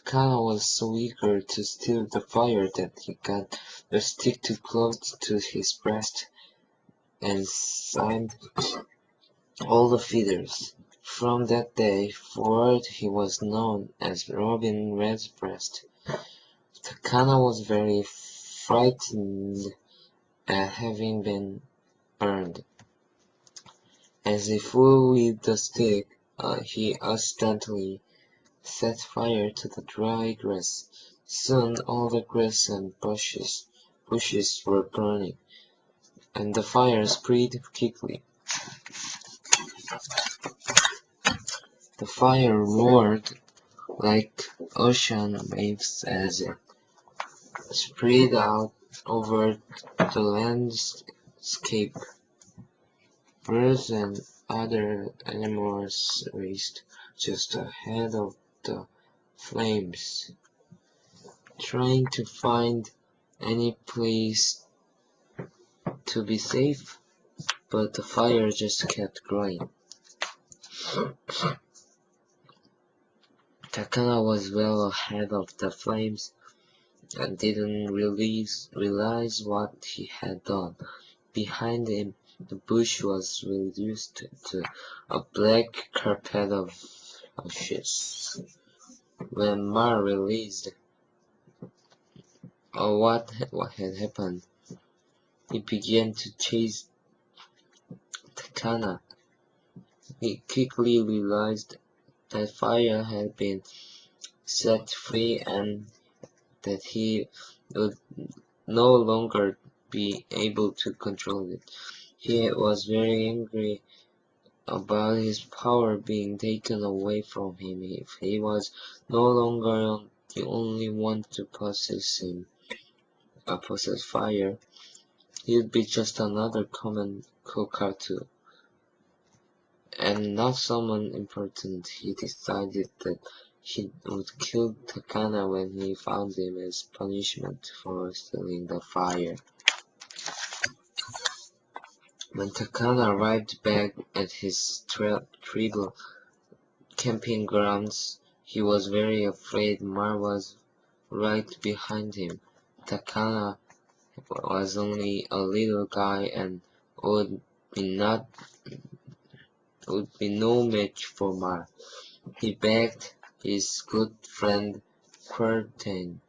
Takana was so eager to steal the fire that he got the stick too close to his breast and signed all the feathers. From that day forward he was known as Robin Redbreast. Takana was very frightened at having been burned. As he flew with the stick, he accidentally set fire to the dry grass. Soon all the grass and bushes were burning, and the fire spread quickly. The fire roared like ocean waves as it spread out over the landscape. Birds and other animals raced just ahead of the flames, trying to find any place to be safe, but the fire just kept growing. Takana was well ahead of the flames and didn't realize what he had done. Behind him, the bush was reduced to a black carpet of ashes. When Mar realized what had happened, he began to chase Takana. He quickly realized that fire had been set free and that he would no longer be able to control it. He was very angry about his power being taken away from him. If he was no longer the only one to possess fire, he would be just another common kokatu, and not someone important. He decided that he would kill Takana when he found him as punishment for stealing the fire. When Takana arrived back at his tribal camping grounds, he was very afraid Mar was right behind him. Takana was only a little guy and would be no match for Mar. He begged his good friend Curtain,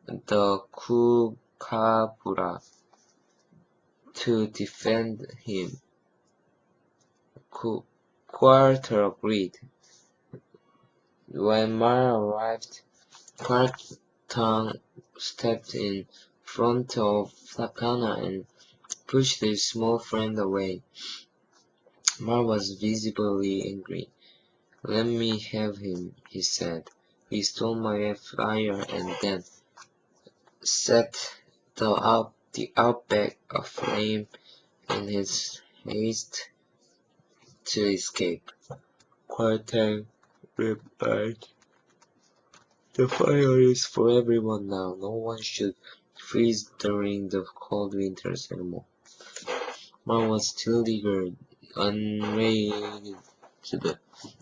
the Kukabura, to defend him. Quarter agreed. When Mar arrived, Quartan stepped in front of Takana and pushed his small friend away. Mar was visibly angry. "Let me have him," he said. "He stole my fire and then set the outback aflame in his haste to escape." Quartan replied, "The fire is for everyone now. No one should freeze during the cold winters anymore." Mar was still eager, enraged.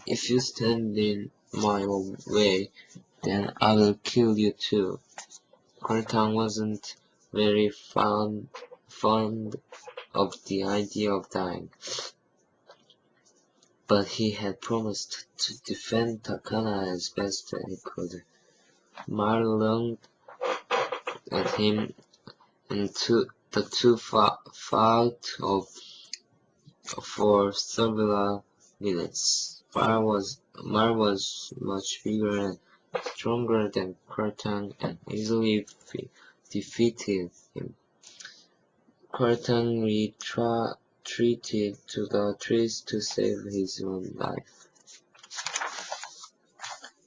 "If you stand in my way, then I will kill you too." Quartan wasn't very fond of the idea of dying, but he had promised to defend Takana as best he could. Mar looked at him, and the two fought for several minutes. Mar was much bigger and stronger than Quartan and easily defeated him. Quartan retreated to the trees to save his own life.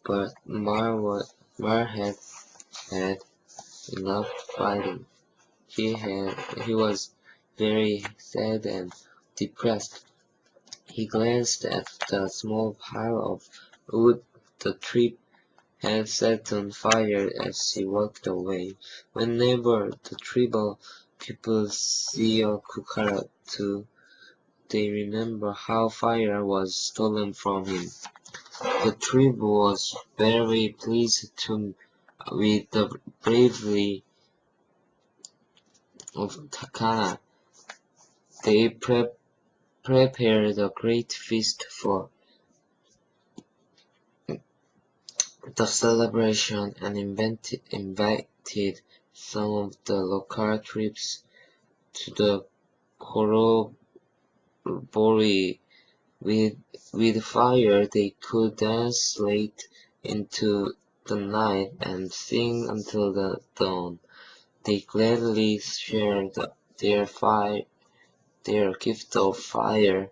But Mar had had enough fighting. He was very sad and depressed. He glanced at the small pile of wood the tree had set on fire as he walked away. Whenever the tribal people see a Kukaratu, they remember how fire was stolen from him. The tribe was very pleased with the bravery of Takana. They prepared a great feast for the celebration and invited some of the local tribes to the corroboree. With fire they could dance late into the night and sing until the dawn. They gladly shared their gift of fire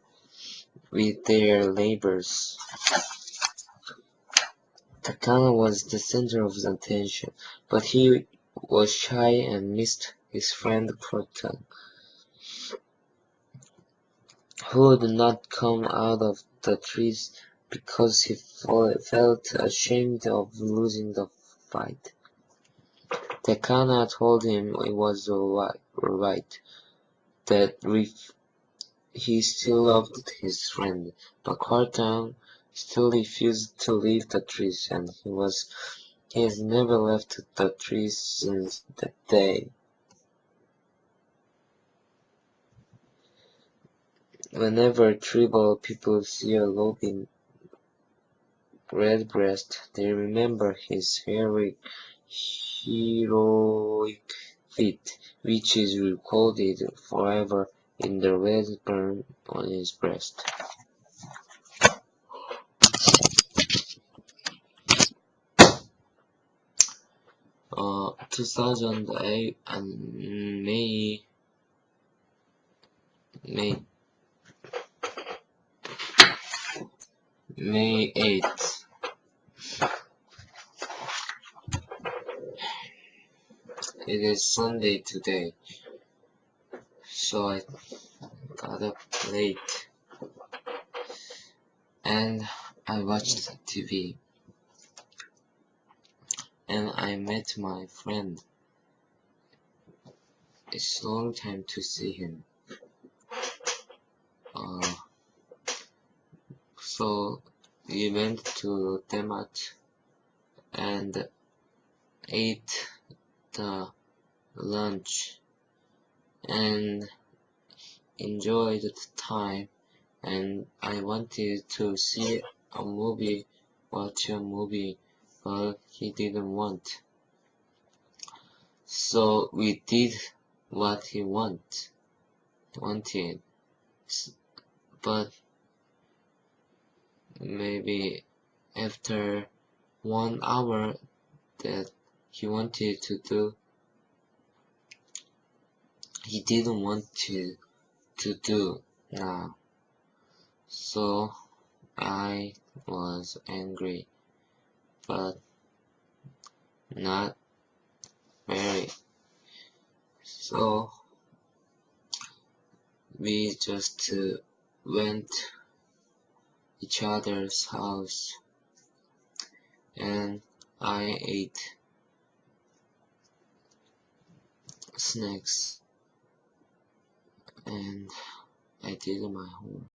with their neighbors. Takana was the center of the attention, but he was shy and missed his friend Proton, who would not come out of the trees because he felt ashamed of losing the fight. Takana told him it was alright, that he still loved his friend, but Kwartang still refused to leave the trees, and he has never left the trees since that day. Whenever tribal people see a Lobin redbreast, they remember his heroic feat, which is recorded forever in the red burn on his breast. 2008 and May 8th. It is Sunday today, so I got up late and I watched TV and I met my friend. It's a long time to see him. So we went to Demat and ate the lunch and enjoyed the time, and I wanted to see a movie, watch a movie, but he didn't want. So we did what he wanted, but maybe after 1 hour that he wanted to do, he didn't want to do now. So I was angry, but not very. So we just went each other's house and I ate snacks and I did my homework.